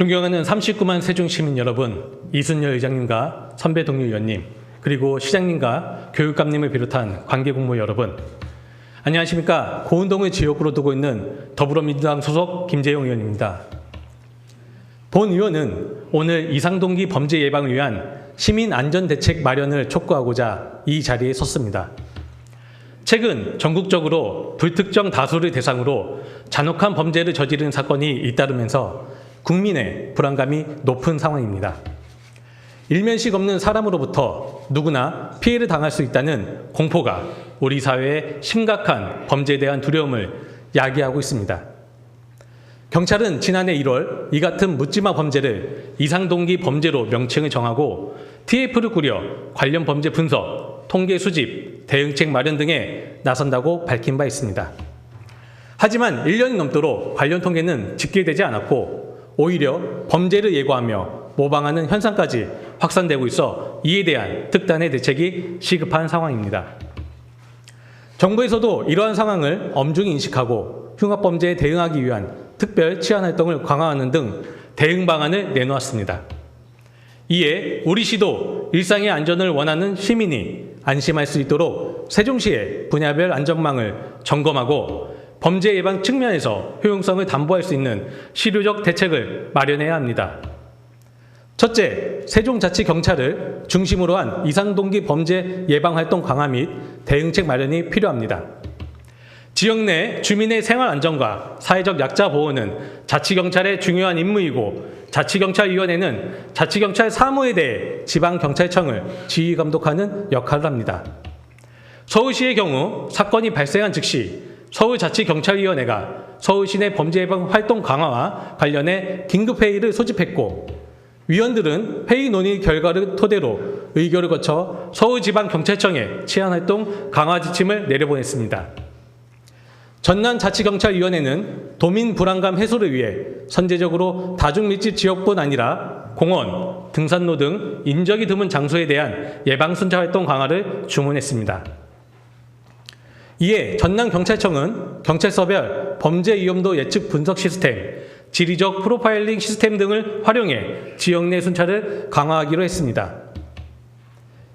존경하는 39만 세종시민 여러분, 이순여 의장님과 선배 동료 의원님, 그리고 시장님과 교육감님을 비롯한 관계공무 여러분, 안녕하십니까. 고운동을 지역구로 두고 있는 더불어민주당 소속 김재용 의원입니다. 본 의원은 오늘 이상동기 범죄 예방을 위한 시민안전대책 마련을 촉구하고자 이 자리에 섰습니다. 최근 전국적으로 불특정 다수를 대상으로 잔혹한 범죄를 저지른 사건이 잇따르면서 국민의 불안감이 높은 상황입니다. 일면식 없는 사람으로부터 누구나 피해를 당할 수 있다는 공포가 우리 사회의 심각한 범죄에 대한 두려움을 야기하고 있습니다. 경찰은 지난해 1월 이 같은 묻지마 범죄를 이상동기 범죄로 명칭을 정하고 TF를 꾸려 관련 범죄 분석, 통계 수집, 대응책 마련 등에 나선다고 밝힌 바 있습니다. 하지만 1년이 넘도록 관련 통계는 집계되지 않았고 오히려 범죄를 예고하며 모방하는 현상까지 확산되고 있어 이에 대한 특단의 대책이 시급한 상황입니다. 정부에서도 이러한 상황을 엄중히 인식하고 흉악범죄에 대응하기 위한 특별 치안활동을 강화하는 등 대응 방안을 내놓았습니다. 이에 우리 시도 일상의 안전을 원하는 시민이 안심할 수 있도록 세종시의 분야별 안전망을 점검하고 범죄 예방 측면에서 효용성을 담보할 수 있는 실효적 대책을 마련해야 합니다. 첫째, 세종자치경찰을 중심으로 한 이상동기 범죄 예방활동 강화 및 대응책 마련이 필요합니다. 지역 내 주민의 생활 안전과 사회적 약자 보호는 자치경찰의 중요한 임무이고 자치경찰위원회는 자치경찰 사무에 대해 지방경찰청을 지휘 감독하는 역할을 합니다. 서울시의 경우 사건이 발생한 즉시 서울자치경찰위원회가 서울시 내 범죄 예방 활동 강화와 관련해 긴급회의를 소집했고 위원들은 회의 논의 결과를 토대로 의결을 거쳐 서울지방경찰청에 치안활동 강화 지침을 내려보냈습니다. 전남자치경찰위원회는 도민 불안감 해소를 위해 선제적으로 다중밀집 지역뿐 아니라 공원, 등산로 등 인적이 드문 장소에 대한 예방순찰활동 강화를 주문했습니다. 이에 전남경찰청은 경찰서별 범죄 위험도 예측 분석 시스템, 지리적 프로파일링 시스템 등을 활용해 지역 내 순찰을 강화하기로 했습니다.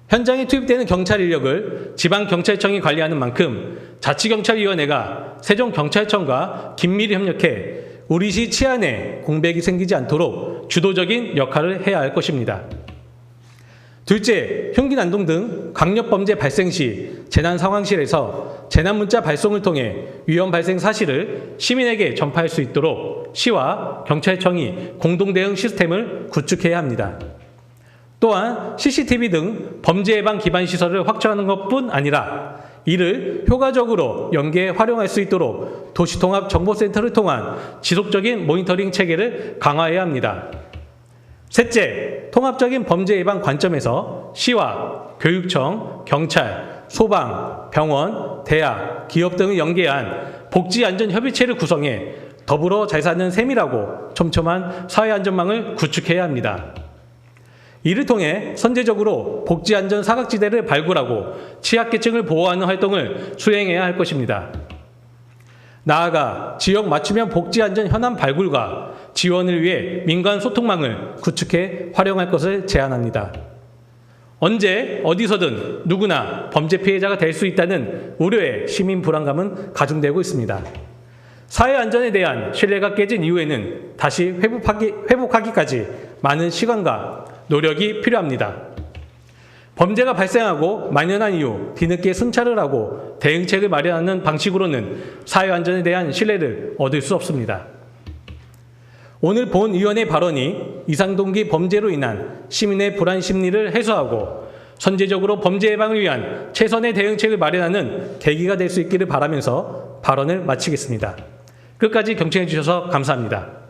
현장에 투입되는 경찰 인력을 지방경찰청이 관리하는 만큼 자치경찰위원회가 세종경찰청과 긴밀히 협력해 우리시 치안에 공백이 생기지 않도록 주도적인 역할을 해야 할 것입니다. 둘째, 흉기 난동 등 강력범죄 발생 시 재난상황실에서 재난문자 발송을 통해 위험 발생 사실을 시민에게 전파할 수 있도록 시와 경찰청이 공동대응 시스템을 구축해야 합니다. 또한 CCTV 등 범죄 예방 기반 시설을 확충하는 것뿐 아니라 이를 효과적으로 연계해 활용할 수 있도록 도시통합정보센터를 통한 지속적인 모니터링 체계를 강화해야 합니다. 셋째, 통합적인 범죄 예방 관점에서 시와 교육청, 경찰, 소방, 병원, 대학, 기업 등을 연계한 복지안전협의체를 구성해 더불어 잘 사는 세밀하고 촘촘한 사회안전망을 구축해야 합니다. 이를 통해 선제적으로 복지안전 사각지대를 발굴하고 취약계층을 보호하는 활동을 수행해야 할 것입니다. 나아가 지역 맞춤형 복지안전 현안 발굴과 지원을 위해 민간 소통망을 구축해 활용할 것을 제안합니다. 언제 어디서든 누구나 범죄 피해자가 될 수 있다는 우려의 시민 불안감은 가중되고 있습니다. 사회 안전에 대한 신뢰가 깨진 이후에는 다시 회복하기까지 많은 시간과 노력이 필요합니다. 범죄가 발생하고 만연한 이후 뒤늦게 순찰을 하고 대응책을 마련하는 방식으로는 사회 안전에 대한 신뢰를 얻을 수 없습니다. 오늘 본 의원의 발언이 이상동기 범죄로 인한 시민의 불안 심리를 해소하고 선제적으로 범죄 예방을 위한 최선의 대응책을 마련하는 계기가 될 수 있기를 바라면서 발언을 마치겠습니다. 끝까지 경청해 주셔서 감사합니다.